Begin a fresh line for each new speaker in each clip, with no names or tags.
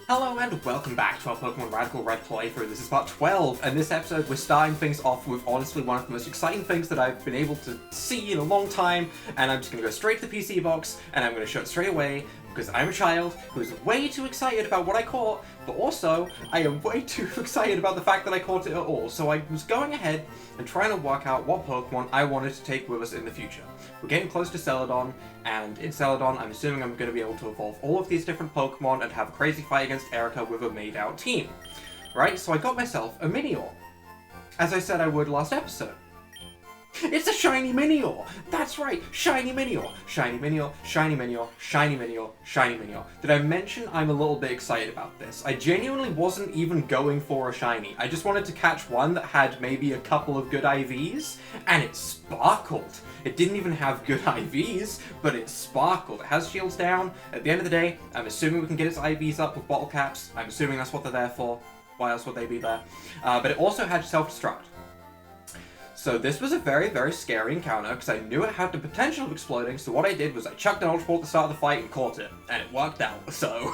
Hello and welcome back to our Pokemon Radical Red playthrough. This is part 12, and this episode we're starting things off with honestly one of the most exciting things that I've been able to see in a long time, and I'm just going to go straight to the PC box, and I'm going to show it straight away, because I'm a child who's way too excited about what I caught, but also I am way too excited about the fact that I caught it at all, so I was going ahead and trying to work out what Pokemon I wanted to take with us in the future. We're getting close to Celadon, and in Celadon I'm assuming I'm going to be able to evolve all of these different Pokemon and have a crazy fight against Erica with a made-out team. Right, so I got myself a Minior, as I said I would last episode. It's a shiny Minior! That's right, shiny Minior! Shiny Minior, shiny Minior, shiny Minior, shiny Minior. Did I mention I'm a little bit excited about this? I genuinely wasn't even going for a shiny. I just wanted to catch one that had maybe a couple of good IVs, and it sparkled. It didn't even have good IVs, but it sparkled. It has shields down. At the end of the day, I'm assuming we can get its IVs up with bottle caps. I'm assuming that's what they're there for. Why else would they be there? But it also had self-destruct. So this was a very, very scary encounter, because I knew it had the potential of exploding, so what I did was I chucked an Ultra Ball at the start of the fight and caught it, and it worked out. So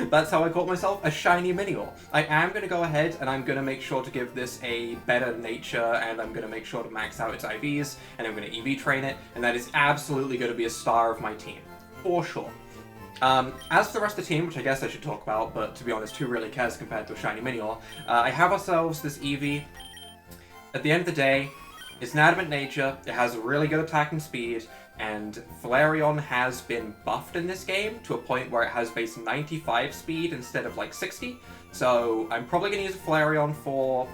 that's how I caught myself a shiny Minior. I am going to go ahead and I'm going to make sure to give this a better nature, and I'm going to make sure to max out its IVs, and I'm going to EV train it, and that is absolutely going to be a star of my team. For sure. As for the rest of the team, which I guess I should talk about, but to be honest, who really cares compared to a shiny Minior, I have ourselves this Eevee. At the end of the day, it's an adamant nature, it has a really good attacking speed, and Flareon has been buffed in this game to a point where it has base 95 speed instead of like 60, so I'm probably going to use a Flareon for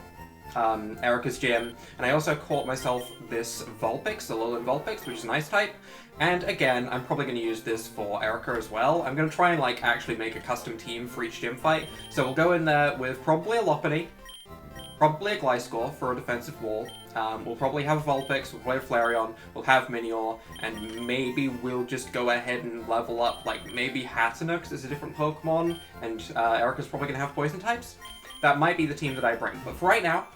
Erica's gym, and I also caught myself this Vulpix, the Alolan Vulpix, which is an Ice type, and again, I'm probably going to use this for Erica as well. I'm going to try and like actually make a custom team for each gym fight, so we'll go in there with probably a Lopunny, probably a Gliscor for a defensive wall. We'll probably have a Vulpix, we'll play a Flareon, we'll have Minior, and maybe we'll just go ahead and level up, like, maybe Hatenna, because it's a different Pokemon, and Erica's probably going to have poison types. That might be the team that I bring, but for right now,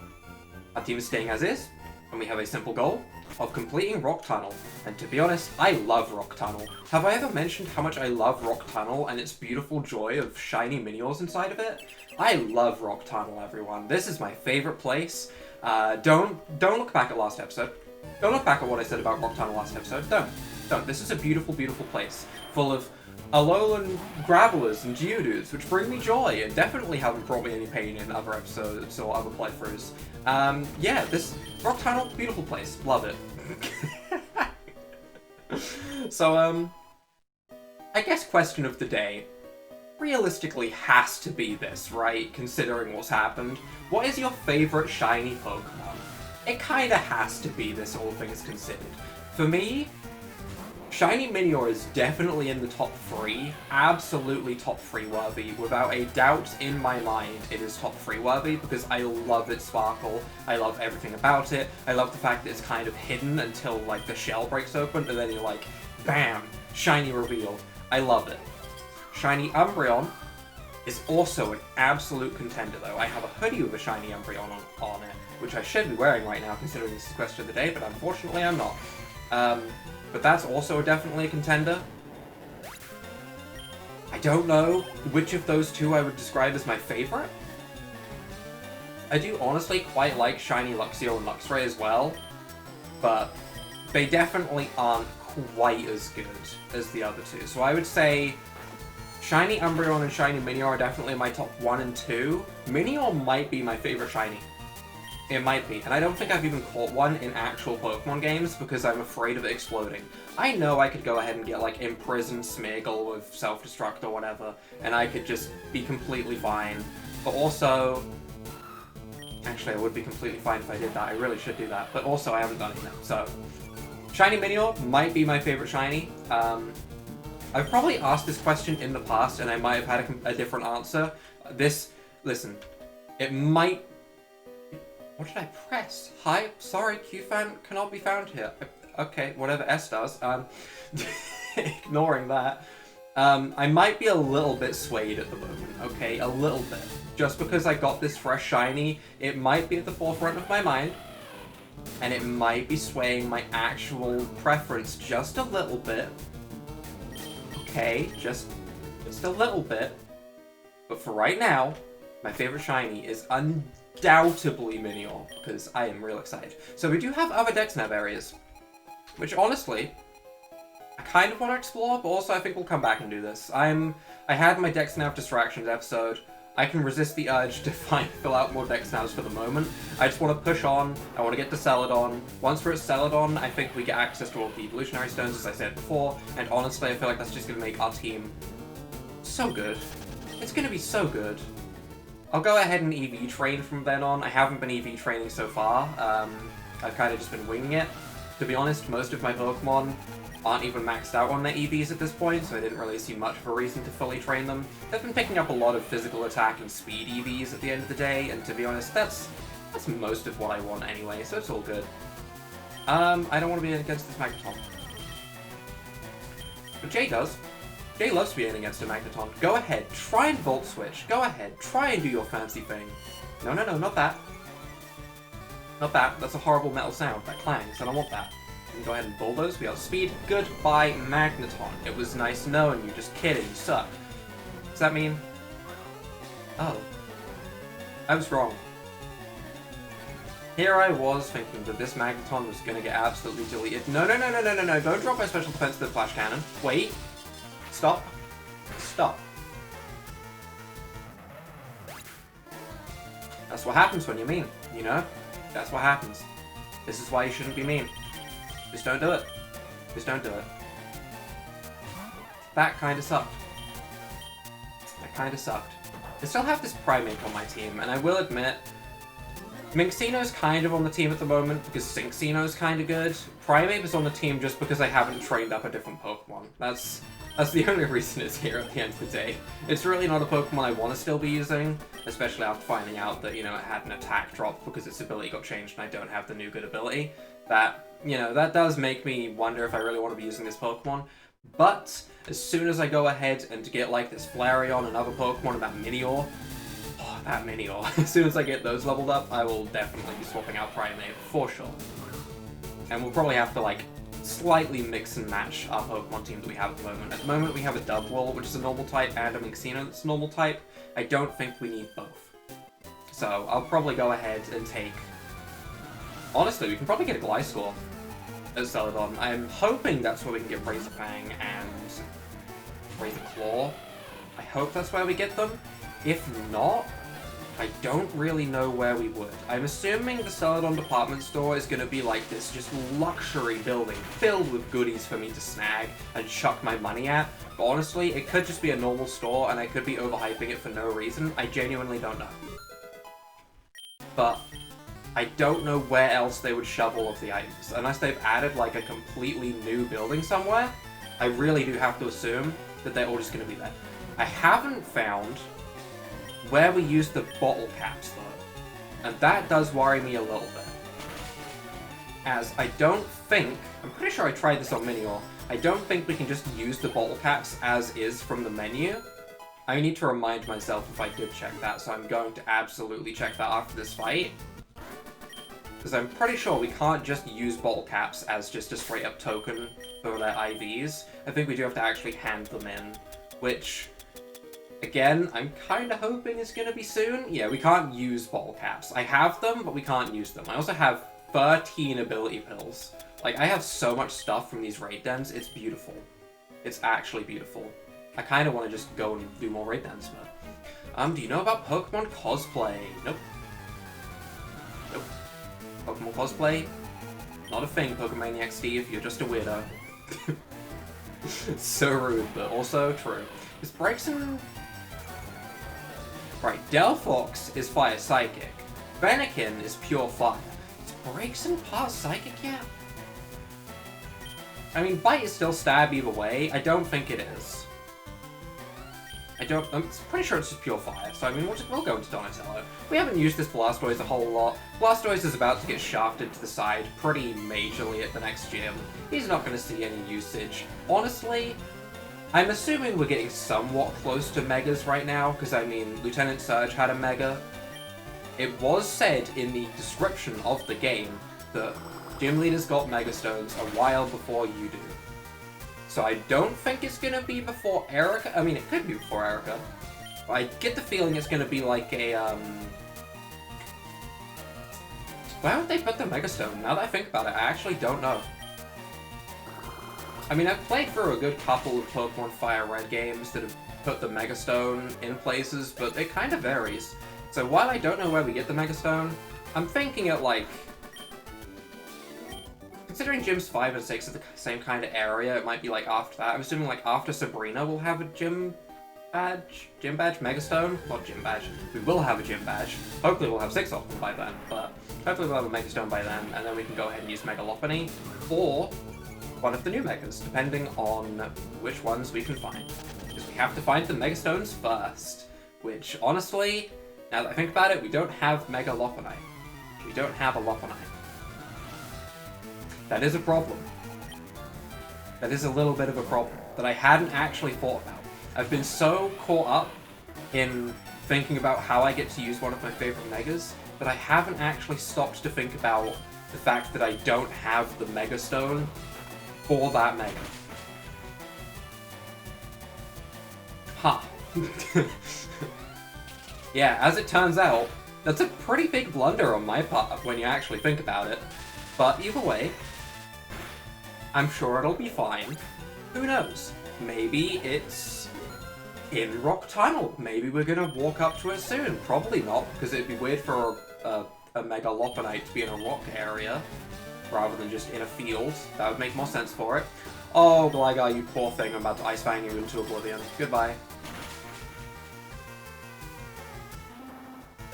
our team is staying as is, and we have a simple goal of completing Rock Tunnel. And to be honest, I love Rock Tunnel. Have I ever mentioned how much I love Rock Tunnel and its beautiful joy of shiny Miniors inside of it? I love Rock Tunnel, everyone. This is my favorite place. Don't look back at last episode. Don't look back at what I said about Rock Tunnel last episode. Don't. This is a beautiful, beautiful place. Full of Alolan Gravelers and Geodudes, which bring me joy, and definitely haven't brought me any pain in other episodes or other playthroughs. Yeah, this Rock Tunnel, beautiful place. Love it. So, I guess question of the day realistically has to be this, right? Considering what's happened. What is your favorite shiny Pokemon? It kinda has to be this, all things considered. For me, shiny Minior is definitely in the top 3. Absolutely top 3 worthy. Without a doubt in my mind, it is top 3 worthy because I love its sparkle. I love everything about it. I love the fact that it's kind of hidden until like the shell breaks open and then you're like, bam, shiny reveal. I love it. Shiny Umbreon is also an absolute contender though. I have a hoodie with a shiny Umbreon on it, which I should be wearing right now considering this is question of the day, but unfortunately I'm not. But that's also definitely a contender. I don't know which of those two I would describe as my favorite. I do honestly quite like shiny Luxio and Luxray as well, but they definitely aren't quite as good as the other two. So I would say shiny Umbreon and shiny Minior are definitely my top 1 and 2. Minior might be my favorite shiny. It might be, and I don't think I've even caught one in actual Pokemon games because I'm afraid of it exploding. I know I could go ahead and get like Imprisoned Smeargle with self-destruct or whatever, and I could just be completely fine. But also, actually I would be completely fine if I did that, I really should do that, but also I haven't done it yet, so. Shiny Minior might be my favorite shiny. I've probably asked this question in the past and I might have had a different answer. Listen, it might... What did I press? Hi, sorry, QFan cannot be found here. Okay, whatever S does. Ignoring that. I might be a little bit swayed at the moment, okay? A little bit. Just because I got this fresh shiny, it might be at the forefront of my mind. And it might be swaying my actual preference just a little bit. Okay, just a little bit. But for right now, my favorite shiny is undoubtedly Minior, because I am real excited. So we do have other Dex Nav areas, which honestly, I kind of want to explore, but also I think we'll come back and do this. I had my Dex Nav Distractions episode. I can resist the urge to fill out more Dex Navs for the moment. I just want to push on. I want to get to Celadon. Once we're at Celadon, I think we get access to all the Evolutionary Stones, as I said before, and honestly, I feel like that's just going to make our team so good. It's going to be so good. I'll go ahead and EV train from then on. I haven't been EV training so far. I've kind of just been winging it. To be honest, most of my Pokemon aren't even maxed out on their EVs at this point, so I didn't really see much of a reason to fully train them. I've been picking up a lot of physical attack and speed EVs at the end of the day, and to be honest, that's most of what I want anyway, so it's all good. I don't want to be against this Magneton. But Jay does. Jay loves being against a Magneton. Go ahead, try and Volt Switch. Go ahead, try and do your fancy thing. No, not that. Not that. That's a horrible metal sound. That clangs. I don't want that. We can go ahead and bulldoze. We outspeed. Goodbye, Magneton. It was nice knowing you. Just kidding. You suck. Does that mean... Oh. I was wrong. Here I was thinking that this Magneton was going to get absolutely deleted. No. Don't drop my special defense to the Flash Cannon. Wait. Stop. Stop. That's what happens when you're mean, you know? That's what happens. This is why you shouldn't be mean. Just don't do it. Just don't do it. That kinda sucked. That kinda sucked. I still have this Primeape on my team, and I will admit, Minxino's kind of on the team at the moment because Synxino's kinda good. Primeape is on the team just because I haven't trained up a different Pokemon. That's the only reason it's here at the end of the day. It's really not a Pokemon I want to still be using, especially after finding out that, you know, it had an attack drop because its ability got changed and I don't have the new good ability. That, you know, that does make me wonder if I really want to be using this Pokemon. But as soon as I go ahead and get, like, this Flareon and other Pokemon and that Minior, as soon as I get those leveled up, I will definitely be swapping out Primeape, for sure. And we'll probably have to, like, slightly mix and match our Pokemon team that we have at the moment. At the moment, we have a Dubwool, which is a normal type, and a Minxino that's a normal type. I don't think we need both. So, I'll probably go ahead and take... Honestly, we can probably get a Gliscor as Celadon. I'm hoping that's where we can get Razor Fang and Razor Claw. I hope that's where we get them. If not, I don't really know where we would. I'm assuming the Celadon department store is going to be like this just luxury building filled with goodies for me to snag and chuck my money at. But honestly, it could just be a normal store and I could be overhyping it for no reason. I genuinely don't know. But I don't know where else they would shove all of the items. Unless they've added like a completely new building somewhere, I really do have to assume that they're all just going to be there. I haven't found where we use the bottle caps, though. And that does worry me a little bit. As I don't think... I'm pretty sure I tried this on Minior. I don't think we can just use the bottle caps as is from the menu. I need to remind myself if I did check that, so I'm going to absolutely check that after this fight. Because I'm pretty sure we can't just use bottle caps as just a straight-up token for their IVs. I think we do have to actually hand them in, which... Again, I'm kind of hoping it's going to be soon. Yeah, we can't use bottle caps. I have them, but we can't use them. I also have 13 ability pills. Like, I have so much stuff from these raid dens. It's beautiful. It's actually beautiful. I kind of want to just go and do more raid dens, but... do you know about Pokemon cosplay? Nope. Nope. Pokemon cosplay? Not a thing, Pokemaniac Steve. You're just a weirdo. So rude, but also true. Is Braixen... Right, Delphox is Fire Psychic. Fennekin is Pure Fire. Is Braixen part Psychic yet? I mean, Bite is still Stab either way. I don't think it is. I'm pretty sure it's just Pure Fire, so I mean, we'll go into Donatello. We haven't used this Blastoise a whole lot. Blastoise is about to get shafted to the side pretty majorly at the next gym. He's not going to see any usage. Honestly... I'm assuming we're getting somewhat close to Megas right now, because I mean, Lieutenant Surge had a Mega. It was said in the description of the game that gym leaders got Mega Stones a while before you do. So I don't think it's going to be before Erica. I mean, it could be before Erica. I get the feeling it's going to be like a, Where would they put the Megastone? Now that I think about it, I actually don't know. I mean, I've played through a good couple of Pokemon Fire Red games that have put the Megastone in places, but it kind of varies. So while I don't know where we get the Megastone, I'm thinking it like... Considering Gyms 5 and 6 are the same kind of area, it might be like after that. I'm assuming like after Sabrina we'll have a gym badge? Gym badge? Megastone? Not gym badge. We will have a gym badge. Hopefully we'll have 6 of them by then, but hopefully we'll have a Megastone by then, and then we can go ahead and use Mega Lopunny, or one of the new Megas, depending on which ones we can find. Because we have to find the Megastones first, which, honestly, now that I think about it, we don't have Mega Lopunny. We don't have a Lopunny. That is a problem. That is a little bit of a problem that I hadn't actually thought about. I've been so caught up in thinking about how I get to use one of my favorite Megas that I haven't actually stopped to think about the fact that I don't have the Megastone for that Mega. Huh. Yeah, as it turns out, that's a pretty big blunder on my part when you actually think about it. But either way, I'm sure it'll be fine. Who knows? Maybe it's in Rock Tunnel. Maybe we're gonna walk up to it soon. Probably not, because it'd be weird for a Mega Lopunny to be in a rock area rather than just in a field. That would make more sense for it. Oh, Gligar, you poor thing. I'm about to Ice Fang you into oblivion. Goodbye.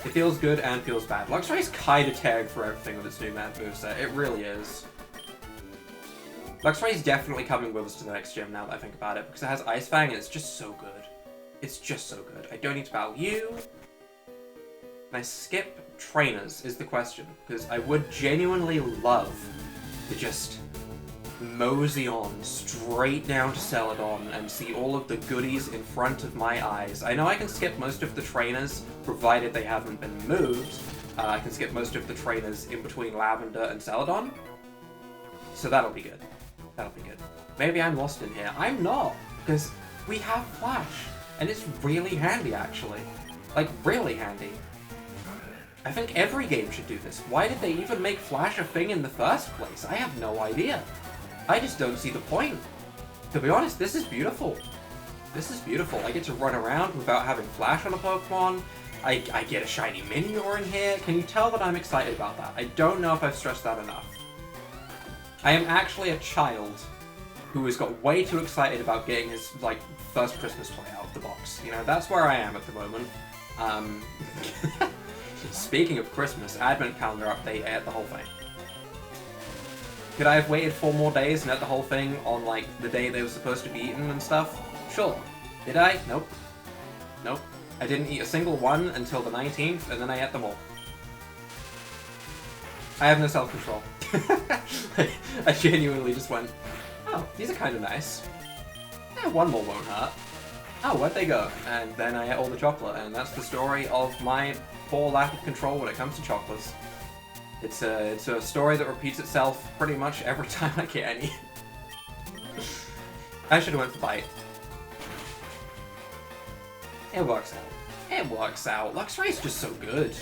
It feels good and feels bad. Luxray's kinda tagged for everything with its new moveset. It really is. Luxray's definitely coming with us to the next gym now that I think about it, because it has Ice Fang and it's just so good. It's just so good. I don't need to battle you. Can I skip trainers is the question, because I would genuinely love to just mosey on straight down to Celadon and see all of the goodies in front of my eyes. I know I can skip most of the trainers, provided they haven't been moved. I can skip most of the trainers in between Lavender and Celadon. So that'll be good. That'll be good. Maybe I'm lost in here. I'm not, because we have Flash, and it's really handy, actually. Like, really handy. I think every game should do this. Why did they even make Flash a thing in the first place? I have no idea. I just don't see the point. To be honest, this is beautiful. This is beautiful. I get to run around without having Flash on a Pokemon. I get a shiny Minior in here. Can you tell that I'm excited about that? I don't know if I've stressed that enough. I am actually a child who has got way too excited about getting his, like, first Christmas toy out of the box. You know, that's where I am at the moment. Speaking of Christmas, Advent calendar update, I ate the whole thing. Could I have waited 4 more days and ate the whole thing on, like, the day they were supposed to be eaten and stuff? Sure. Did I? Nope. Nope. I didn't eat a single one until the 19th, and then I ate them all. I have no self-control. I genuinely just went, oh, these are kind of nice. Yeah, one more won't hurt. Oh, where'd they go? And then I ate all the chocolate, and that's the story of my poor lack of control when it comes to chocolates. It's a story that repeats itself pretty much every time I get any. I should have went for Bite. It works out. It works out. Luxray's just so good.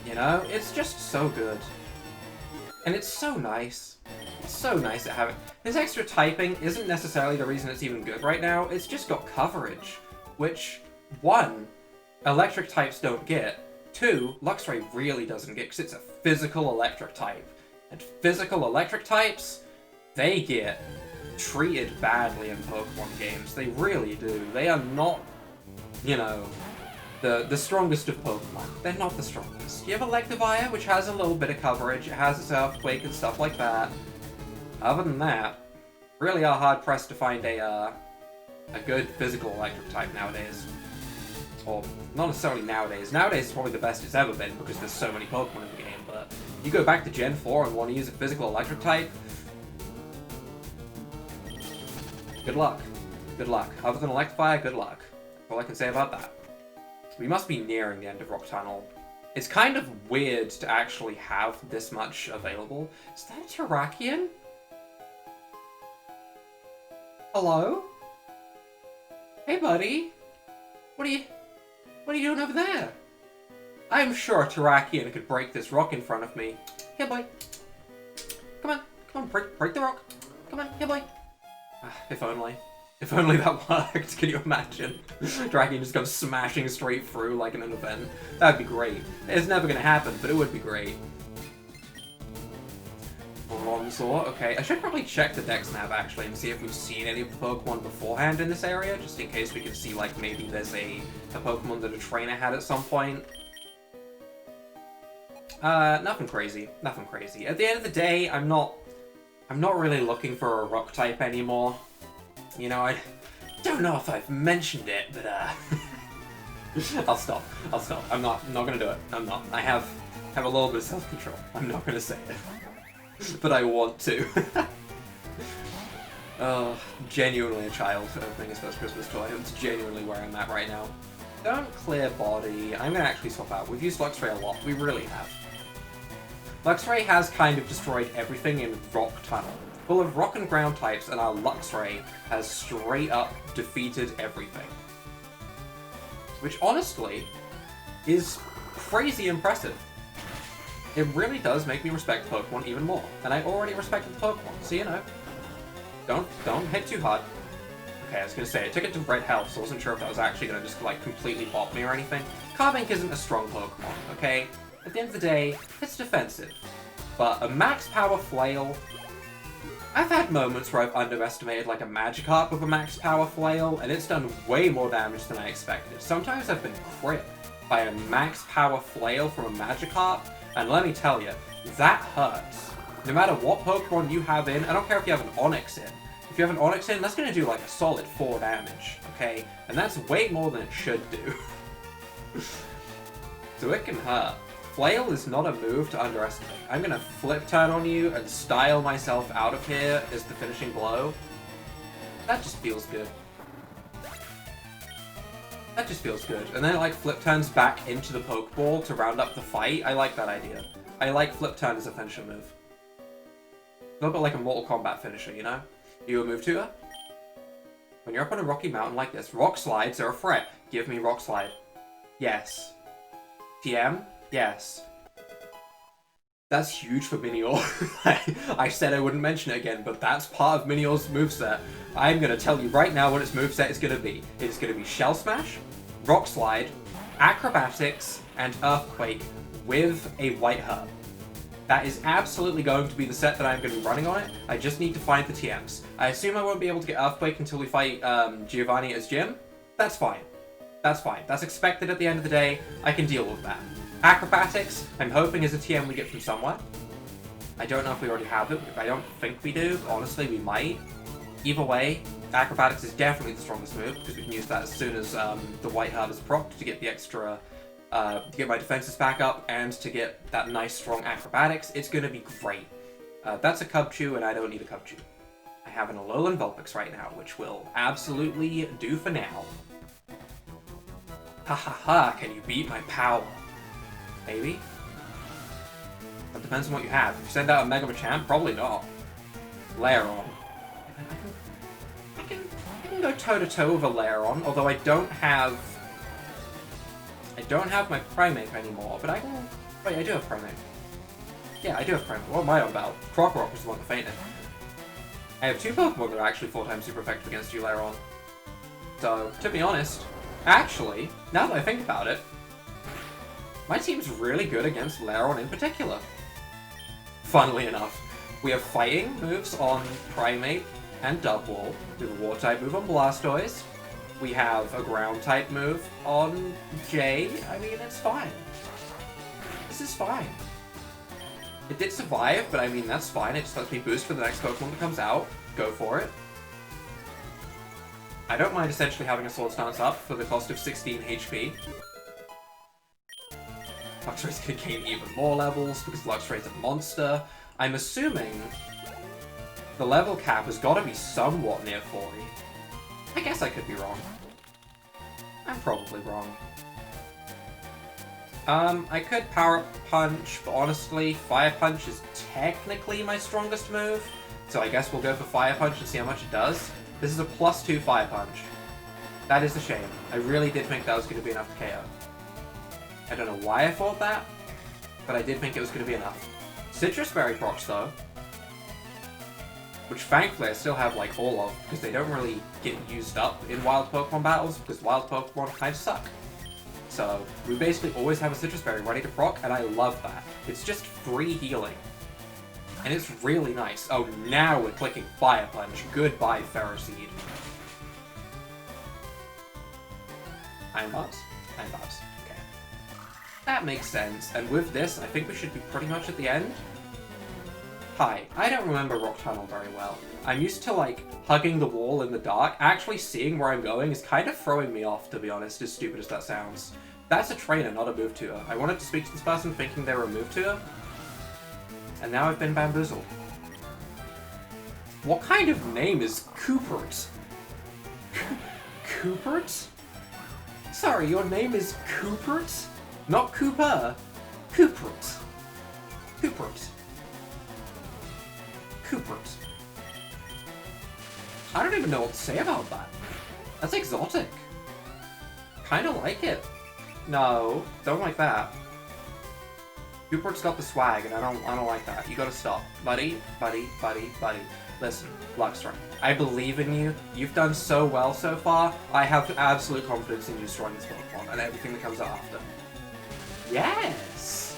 You know? It's just so good. And it's so nice. It's so nice to have it. This extra typing isn't necessarily the reason it's even good right now. It's just got coverage. Which, 1, electric types don't get. 2, Luxray really doesn't get, because it's a physical electric type. And physical electric types, they get treated badly in Pokemon games. They really do. They are not, you know, the strongest of Pokemon. They're not the strongest. You have Electivire, which has a little bit of coverage. It has its Earthquake and stuff like that. Other than that, really are hard-pressed to find a good physical electric type nowadays. Or, not necessarily nowadays. Nowadays is probably the best it's ever been because there's so many Pokemon in the game, but you go back to Gen 4 and want to use a physical electric type, good luck. Good luck. Other than Electivire, good luck. That's all I can say about that. We must be nearing the end of Rock Tunnel. It's kind of weird to actually have this much available. Is that a Terrakion? Hello? Hey, buddy. What are you... What are you doing over there? I'm sure Terrakion could break this rock in front of me. Here, boy. Come on, break the rock. Come on, here, boy. If only. If only that worked, can you imagine? Terrakion just goes smashing straight through like in an event. That'd be great. It's never gonna happen, but it would be great. Bronzor, okay. I should probably check the Dex nav actually and see if we've seen any of the Pokemon beforehand in this area, just in case we can see like maybe there's a Pokemon that a trainer had at some point. Nothing crazy. Nothing crazy. At the end of the day, I'm not really looking for a rock type anymore. You know, I don't know if I've mentioned it, but I'll stop. I'm not gonna do it. I'm not. I have a little bit of self-control. I'm not gonna say it. But I want to. Genuinely a child opening his first Christmas toy. It's genuinely where I'm at right now. Don't clear body. I'm gonna actually swap out. We've used Luxray a lot. We really have. Luxray has kind of destroyed everything in Rock Tunnel. Full of rock and ground types, and our Luxray has straight up defeated everything. Which honestly is crazy impressive. It really does make me respect Pokemon even more. And I already respected the Pokemon, so you know. Don't hit too hard. Okay, I was gonna say, it took it to red health, so I wasn't sure if that was actually gonna just like completely bop me or anything. Carbink isn't a strong Pokemon, okay? At the end of the day, it's defensive. But a max power flail... I've had moments where I've underestimated like a Magikarp with a max power flail, and it's done way more damage than I expected. Sometimes I've been crit by a max power flail from a Magikarp, and let me tell you, that hurts. No matter what Pokemon you have in, I don't care if you have an Onix in. If you have an Onix in, that's going to do like a solid 4 damage, okay? And that's way more than it should do. So it can hurt. Flail is not a move to underestimate. I'm going to flip turn on you and style myself out of here as the finishing blow. That just feels good. That just feels good. And then it like flip turns back into the Pokeball to round up the fight. I like that idea. I like flip turn as a finisher move. A little bit like a Mortal Kombat finisher, you know? You a move to her? When you're up on a rocky mountain like this, rock slides are a threat. Give me rock slide. Yes. TM? Yes. That's huge for Minior. I said I wouldn't mention it again, but that's part of Minior's moveset. I'm going to tell you right now what its moveset is going to be. It's going to be Shell Smash, Rock Slide, Acrobatics, and Earthquake with a White Herb. That is absolutely going to be the set that I'm going to be running on it. I just need to find the TMs. I assume I won't be able to get Earthquake until we fight Giovanni as Jim. That's fine. That's fine. That's expected at the end of the day. I can deal with that. Acrobatics, I'm hoping is a TM we get from somewhere. I don't know if we already have it. I don't think we do. Honestly, we might. Either way, Acrobatics is definitely the strongest move, because we can use that as soon as the White Herb is procced to get the extra, to get my defenses back up, and to get that nice strong Acrobatics. It's going to be great. That's a Cubchoo, and I don't need a Cubchoo. I have an Alolan Vulpix right now, which will absolutely do for now. Ha ha ha, can you beat my power? Maybe? That depends on what you have. If you send out a Mega Machamp, probably not. Lairon. I can go toe-to-toe with a Lairon, although I don't have my Primeape anymore, but I can... Wait, I do have Primeape. Yeah, I do have Primeape. What am I on about? Crocorock is the one that fainted. I have 2 Pokemon that are actually 4 times super effective against you, Lairon. So, to be honest, actually, now that I think about it, my team's really good against Lairon in particular. Funnily enough, we have fighting moves on Primeape and Dubwool. We have a Water-type move on Blastoise. We have a Ground-type move on Jay. I mean, it's fine. This is fine. It did survive, but I mean, that's fine. It just lets me boost for the next Pokemon that comes out. Go for it. I don't mind essentially having a Swords Dance up for the cost of 16 HP. Luxray's gonna gain even more levels because Luxray's a monster. I'm assuming the level cap has got to be somewhat near 40. I guess I could be wrong. I'm probably wrong. I could Power Up Punch, but honestly, Fire Punch is technically my strongest move, so I guess we'll go for Fire Punch and see how much it does. This is a +2 Fire Punch. That is a shame. I really did think that was going to be enough to KO. I don't know why I thought that, but I did think it was going to be enough. Citrus Berry procs, though, which thankfully I still have, like, all of, because they don't really get used up in wild Pokemon battles, because wild Pokemon kind of suck. So, we basically always have a Citrus Berry ready to proc, and I love that. It's just free healing. And it's really nice. Oh, now we're clicking Fire Punch. Goodbye, Ferroseed. Iron Barbs? Iron Barbs. Okay. That makes sense. And with this, I think we should be pretty much at the end. Hi, I don't remember Rock Tunnel very well. I'm used to, like, hugging the wall in the dark. Actually seeing where I'm going is kind of throwing me off, to be honest, as stupid as that sounds. That's a trainer, not a move tutor. I wanted to speak to this person thinking they were a move tutor, and now I've been bamboozled. What kind of name is Coopert? Coopert? Sorry, your name is Coopert? Not Cooper. Coopert. Coopert. Coopert. I don't even know what to say about that. That's exotic. Kinda like it. No, don't like that. Coopert's got the swag, and I don't like that. You gotta stop. Buddy, buddy, buddy, buddy. Listen, Luxray, I believe in you. You've done so well so far. I have absolute confidence in you destroying this Pokemon and everything that comes after. Yes!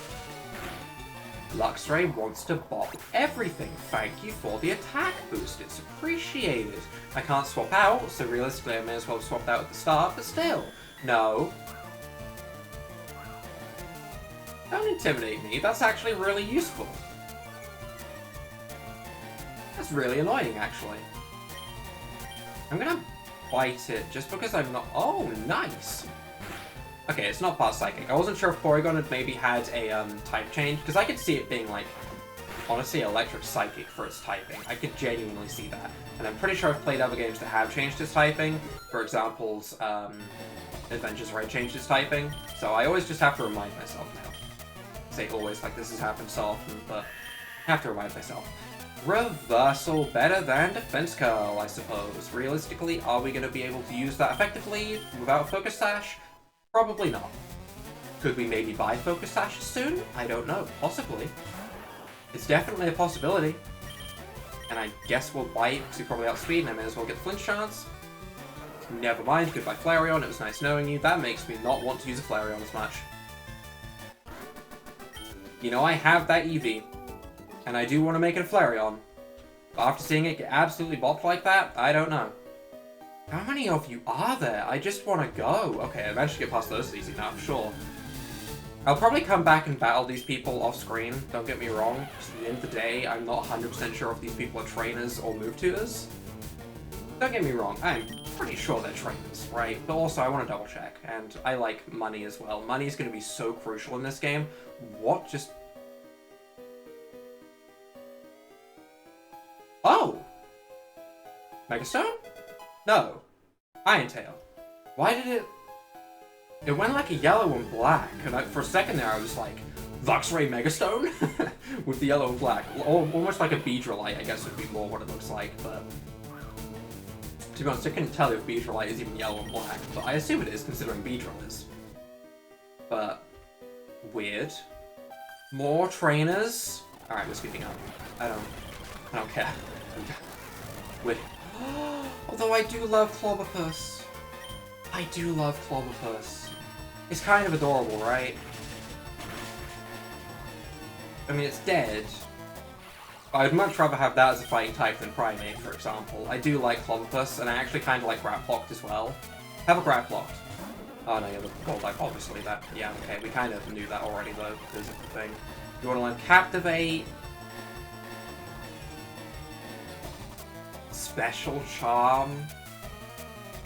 Luxray wants to bop everything. Thank you for the attack boost. It's appreciated. I can't swap out, so realistically I may as well have swapped out at the start, but still. No. Don't intimidate me. That's actually really useful. That's really annoying, actually. I'm gonna bite it just because I'm not... Oh, nice! Okay, it's not part Psychic. I wasn't sure if Porygon had maybe had a type change, because I could see it being, like, honestly, Electric Psychic for its typing. I could genuinely see that. And I'm pretty sure I've played other games that have changed its typing. For example, Adventures Red changed its typing. So I always just have to remind myself now. I say always, like this has happened so often, but I have to remind myself. Reversal better than Defense Curl, I suppose. Realistically, are we going to be able to use that effectively without Focus Sash? Probably not. Could we maybe buy Focus Sash soon? I don't know. Possibly. It's definitely a possibility. And I guess we'll buy it because we probably outspeed and I may as well get the Flinch chance. Never mind. Goodbye, Flareon. It was nice knowing you. That makes me not want to use a Flareon as much. You know, I have that Eevee. And I do want to make it a Flareon. But after seeing it get absolutely bopped like that, I don't know. How many of you are there? I just want to go. Okay, eventually get past those is easy enough, sure. I'll probably come back and battle these people off screen, don't get me wrong. At the end of the day, I'm not 100% sure if these people are trainers or move tutors. Don't get me wrong, I'm pretty sure they're trainers, right? But also, I want to double check, and I like money as well. Money is going to be so crucial in this game. What just... Oh! Megastone? No. Iron Tail. Why did it... It went like a yellow and black, and for a second there I was like, Luxray Megastone? With the yellow and black. Almost like a Beedrillite, I guess would be more what it looks like, but... To be honest, I couldn't tell if Beedrillite is even yellow and black, but I assume it is, considering Beedrill is. But... weird. More trainers? Alright, we're speeding up. I don't care. Weird. Although I do love Clobbopus. I do love Clobbopus. It's kind of adorable, right? I mean, it's dead. I'd much rather have that as a fighting type than Primate, for example. I do like Clobbopus, and I actually kind of like Graplocked as well. Have a Graplocked. Oh no, you're the gold type, obviously. That, yeah, okay, we kind of knew that already, though. There's a thing. You want to learn Captivate. Special Charm.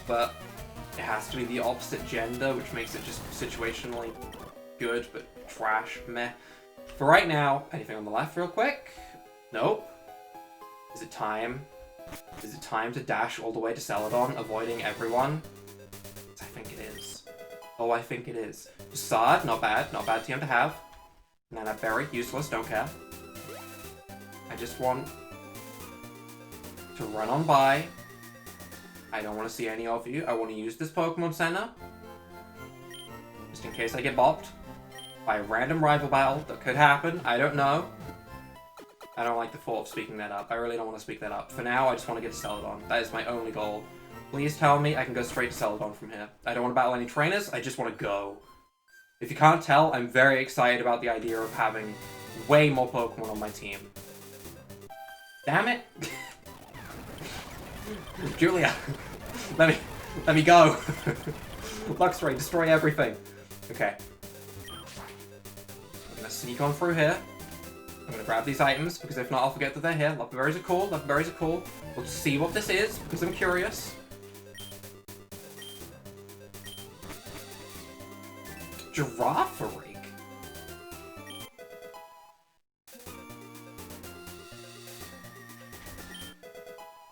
But it has to be the opposite gender, which makes it just situationally good, but trash, meh. For right now, anything on the left real quick? Nope. Is it time? Is it time to dash all the way to Celadon, avoiding everyone? I think it is. Oh, I think it is. Facade, not bad. Not bad TM to have. Nana Berry, useless, don't care. I just want to run on by. I don't want to see any of you. I want to use this Pokemon Center. Just in case I get bopped by a random rival battle that could happen. I don't know. I don't like the thought of speaking that up. I really don't want to speak that up. For now, I just want to get to Celadon. That is my only goal. Please tell me I can go straight to Celadon from here. I don't want to battle any trainers. I just want to go. If you can't tell, I'm very excited about the idea of having way more Pokemon on my team. Damn it! Julia, let me go. Luxray, destroy everything. Okay. I'm gonna sneak on through here. I'm gonna grab these items, because if not, I'll forget that they're here. Love berries are cool, love berries are cool. We'll see what this is, because I'm curious. Girafarig?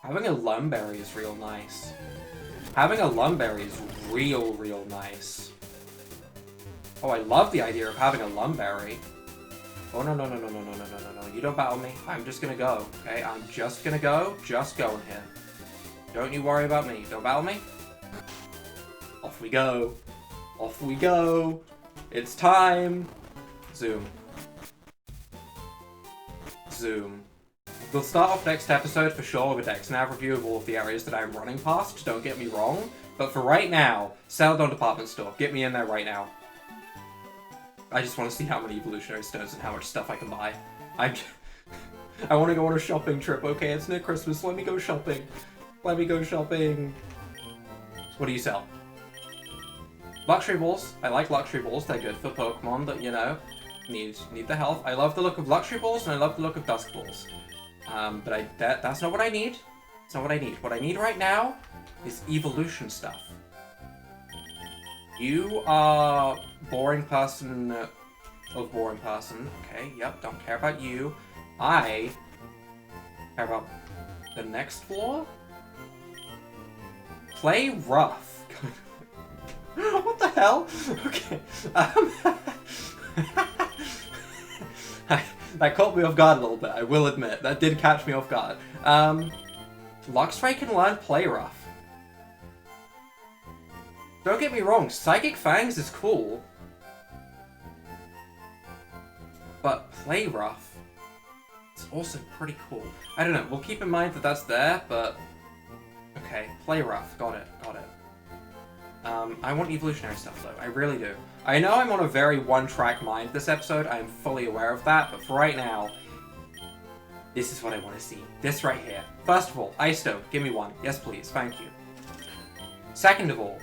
Having a Lumberry is real nice. Having a Lumberry is real nice. Oh, I love the idea of having a Lumberry. Oh, no. You don't battle me. I'm just gonna go, okay? I'm just gonna go. Just going here. Don't you worry about me. Don't battle me. Off we go. Off we go. It's time. Zoom. Zoom. We'll start off next episode for sure with a Dex Nav review of all of the areas that I'm running past, don't get me wrong. But for right now, Celadon Department Store. Get me in there right now. I just want to see how many evolutionary stones and how much stuff I can buy. I want to go on a shopping trip, okay? It's near Christmas, let me go shopping. Let me go shopping. What do you sell? Luxury balls. I like luxury balls, they're good for Pokemon that, you know, need the health. I love the look of luxury balls and I love the look of dusk balls. But that's not what I need. That's not what I need. What I need right now is evolution stuff. You are boring person of boring person. Okay, yep, don't care about you. I care about the next floor? Play rough. What the hell? Okay. That caught me off guard a little bit, I will admit. That did catch me off guard. Luxray can learn Play Rough. Don't get me wrong, Psychic Fangs is cool. But Play Rough is also pretty cool. I don't know, we'll keep in mind that that's there, but... Okay, Play Rough, got it. I want evolutionary stuff though, I really do. I know I'm on a very one-track mind this episode, I am fully aware of that, but for right now, this is what I want to see. This right here. First of all, Ice Stone, give me one. Yes please, thank you. Second of all,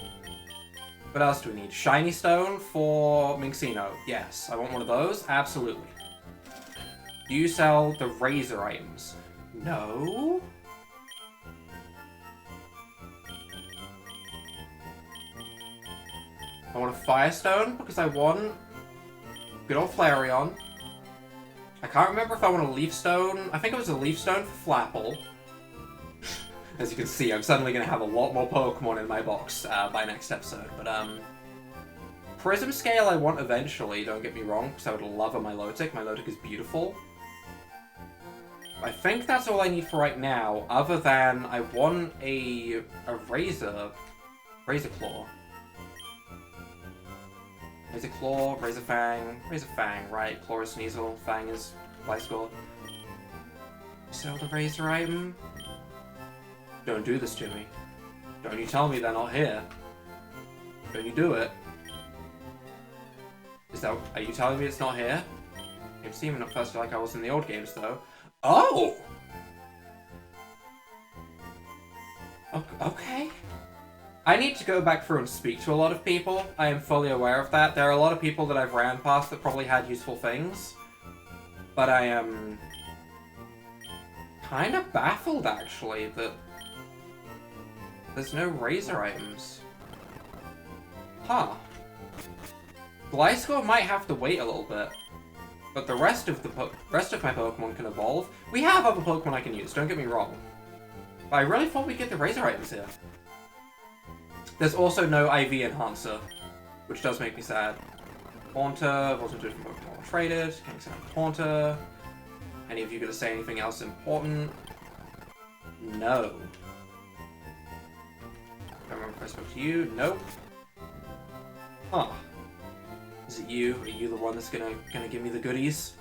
what else do we need? Shiny Stone for Minxino. Yes, I want one of those, absolutely. Do you sell the Razor items? No? I want a Firestone because I want good old Flareon. I can't remember if I want a Leaf Stone. I think it was a Leaf Stone for Flapple. As you can see, I'm suddenly going to have a lot more Pokemon in my box by next episode. But, Prism Scale I want eventually, don't get me wrong, because I would love a Milotic. Milotic is beautiful. I think that's all I need for right now, other than I want a Razor Claw. Razor Claw, Razor Fang, right, Claw is Sneasel, Fang is Gliscor. Sell the Razor item? Don't do this to me. Don't you tell me they're not here. Don't you do it. Are you telling me it's not here? It seemed at first like I was in the old games though. Oh! Okay. I need to go back through and speak to a lot of people. I am fully aware of that. There are a lot of people that I've ran past that probably had useful things. But I am kind of baffled, actually, that there's no Razor items. Huh. Gliscor might have to wait a little bit. But the rest of my Pokemon can evolve. We have other Pokemon I can use, don't get me wrong. But I really thought we'd get the Razor items here. There's also no IV Enhancer, which does make me sad. Haunter, wasn't doing from Pokemon traded. King Sound Haunter. Any of you gonna say anything else important? No. remember if I spoke to you. Nope. Huh. Is it you? Are you the one that's gonna give me the goodies?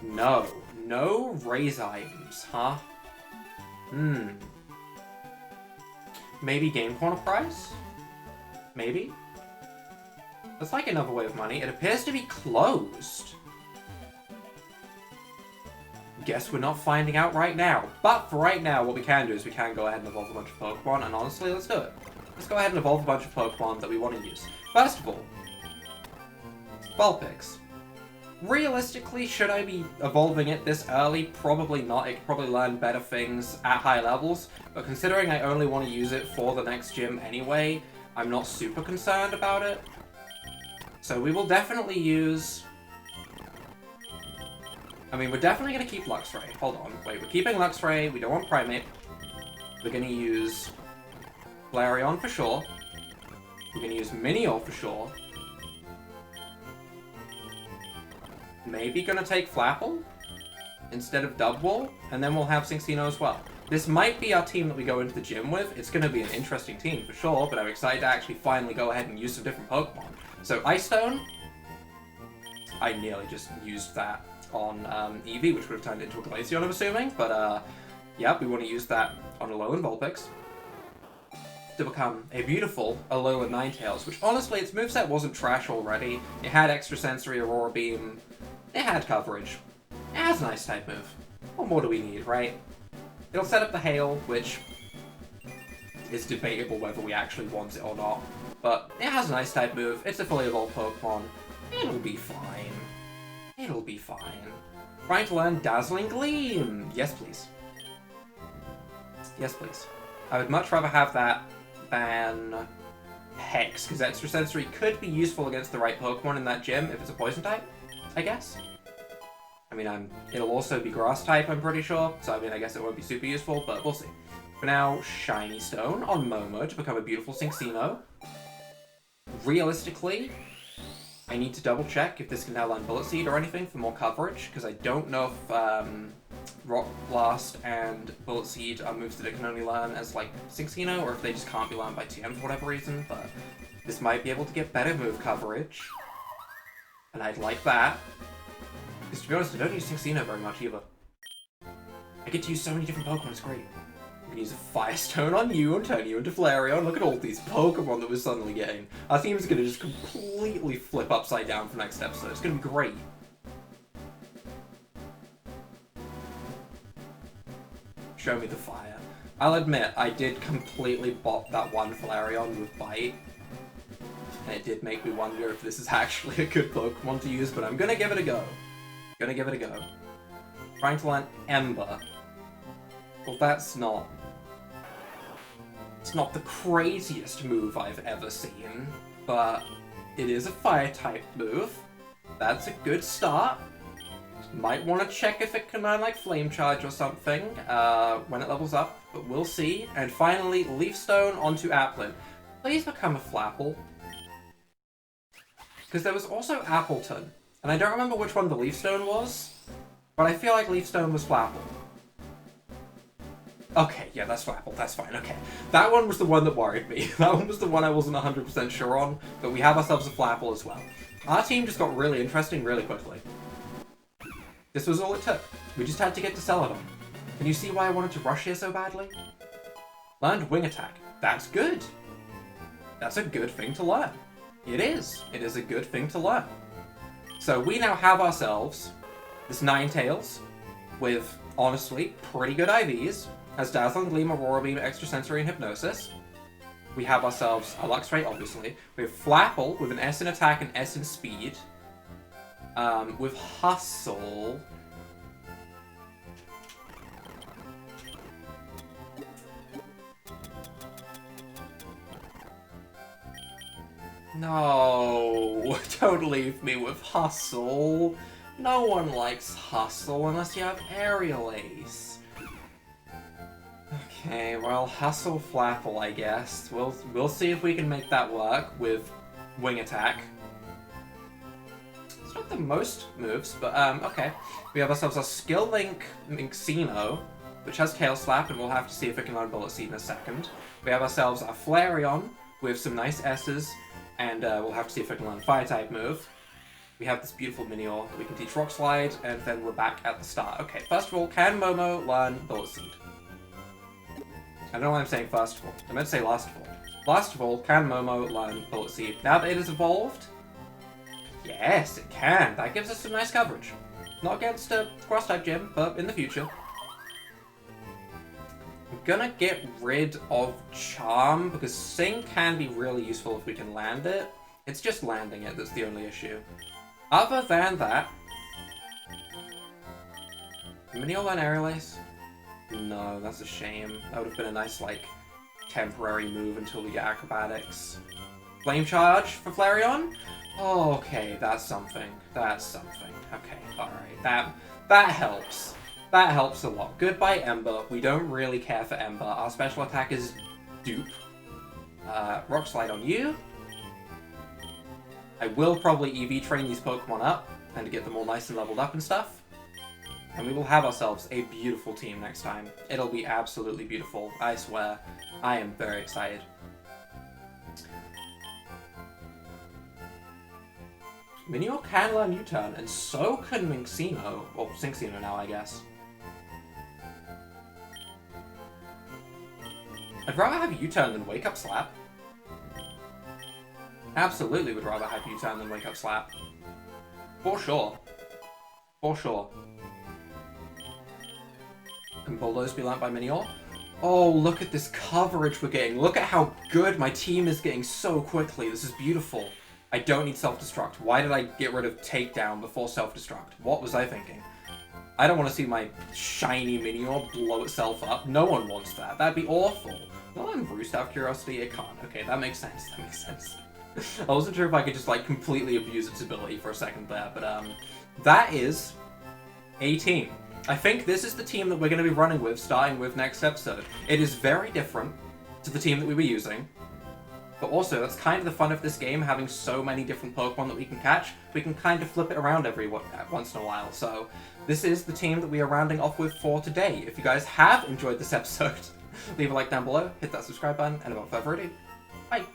No. No raise items, huh? Maybe Game Corner prize? Maybe? That's like another way of money. It appears to be closed. Guess we're not finding out right now. But for right now, what we can do is we can go ahead and evolve a bunch of Pokemon, and honestly, let's do it. Let's go ahead and evolve a bunch of Pokemon that we want to use. First of all, Vulpix. Realistically, should I be evolving it this early? Probably not. It could probably learn better things at high levels, but considering I only want to use it for the next gym anyway, I'm not super concerned about it. So we will definitely use... I mean, we're definitely going to keep Luxray. Hold on. Wait, we're keeping Luxray. We don't want Primate. We're going to use Flareon for sure. We're going to use Minior for sure. Maybe going to take Flapple instead of Dubwool, and then we'll have Cinccino as well. This might be our team that we go into the gym with. It's going to be an interesting team for sure, but I'm excited to actually finally go ahead and use some different Pokemon. So Ice Stone, I nearly just used that on Eevee, which would have turned into a Glaceon, I'm assuming, but yeah, we want to use that on Alolan Vulpix to become a beautiful Alolan Ninetales, which honestly, its moveset wasn't trash already. It had Extrasensory, Aurora Beam, it had coverage. It has a nice type move. What more do we need, right? It'll set up the Hail, which is debatable whether we actually want it or not. But it has a nice type move, it's a fully evolved Pokemon. It'll be fine. It'll be fine. Trying to learn Dazzling Gleam! Yes, please. Yes, please. I would much rather have that than Hex, because Extrasensory could be useful against the right Pokemon in that gym if it's a Poison type, I guess. I mean, it'll also be Grass type, I'm pretty sure, so I mean, I guess it won't be super useful, but we'll see. For now, Shiny Stone on Momo to become a beautiful Cinccino. Realistically, I need to double check if this can now learn Bullet Seed or anything for more coverage, because I don't know if Rock Blast and Bullet Seed are moves that it can only learn as, like, Cinccino, or if they just can't be learned by TM for whatever reason, but this might be able to get better move coverage, and I'd like that. Because to be honest, I don't use Cinccino very much either. I get to use so many different Pokemon, it's great. We can use a Firestone on you and turn you into Flareon. Look at all these Pokemon that we're suddenly getting. Our team's gonna just completely flip upside down for next episode. It's gonna be great. Show me the fire. I'll admit, I did completely bop that one Flareon with Bite. And it did make me wonder if this is actually a good Pokemon to use, but I'm gonna give it a go. Gonna give it a go. Trying to learn Ember. Well, that's not... It's not the craziest move I've ever seen, but it is a Fire-type move. That's a good start. Might want to check if it can learn, like, Flame Charge or something when it levels up, but we'll see. And finally, Leaf Stone onto Applin. Please become a Flapple. Because there was also Appleton, and I don't remember which one the Leaf Stone was, but I feel like Leaf Stone was Flapple. Okay, yeah, that's Flapple, that's fine, okay. That one was the one that worried me. That one was the one I wasn't 100% sure on, but we have ourselves a Flapple as well. Our team just got really interesting really quickly. This was all it took. We just had to get to Celadon. Can you see why I wanted to rush here so badly? Learned Wing Attack. That's good. That's a good thing to learn. It is. It is a good thing to learn. So we now have ourselves this Ninetales with, honestly, pretty good IVs. Has Dazzling Gleam, Aurora Beam, Extrasensory, and Hypnosis. We have ourselves a Luxray, obviously. We have Flapple with an S in Attack and S in Speed. With Hustle. No, don't leave me with Hustle. No one likes Hustle unless you have Aerial Ace. Okay, well, Hustle Flapple, I guess. We'll see if we can make that work with Wing Attack. It's not the most moves, but okay. We have ourselves a Skill Link Cinccino which has Tail Slap, and we'll have to see if it can learn Bullet Seed in a second. We have ourselves our Flareon with some nice S's, and we'll have to see if it can learn a Fire-type move. We have this beautiful Minior that we can teach Rock Slide, and then we're back at the start. Okay, first of all, can Momo learn Bullet Seed? I don't know why I'm saying first of all. I meant to say last of all. Last of all, can Momo learn Bullet Seed? Now that it is evolved? Yes, it can. That gives us some nice coverage. Not against a Grass-type gym, but in the future. I'm gonna get rid of Charm, because Sing can be really useful if we can land it. It's just landing it that's the only issue. Other than that... Minior learn Aerial Ace? No, that's a shame. That would have been a nice, like, temporary move until we get Acrobatics. Flame Charge for Flareon? Oh, okay, that's something. That's something. Okay, alright. That helps. That helps a lot. Goodbye, Ember. We don't really care for Ember. Our special attack is Dupe. Rock Slide on you. I will probably EV train these Pokemon up, and to get them all nice and leveled up and stuff. And we will have ourselves a beautiful team next time. It'll be absolutely beautiful, I swear. I am very excited. Minior can learn U-turn, and so can Minxino. Well, Cinxino now, I guess. I'd rather have U-turn than Wake Up Slap. Absolutely would rather have U-turn than Wake Up Slap. For sure. For sure. Can Bulldoze be learnt by Minior? Oh, look at this coverage we're getting. Look at how good my team is getting so quickly. This is beautiful. I don't need Self-Destruct. Why did I get rid of Takedown before Self-Destruct? What was I thinking? I don't want to see my shiny Minior blow itself up. No one wants that. That'd be awful. Will it learn Roost out of curiosity? It can't. Okay, that makes sense. That makes sense. I wasn't sure if I could just, like, completely abuse its ability for a second there, but, that is a team. I think this is the team that we're going to be running with, starting with next episode. It is very different to the team that we were using, but also that's kind of the fun of this game, having so many different Pokemon that we can catch. We can kind of flip it around every once in a while, so this is the team that we are rounding off with for today. If you guys have enjoyed this episode, leave a like down below, hit that subscribe button, and without further ado, bye!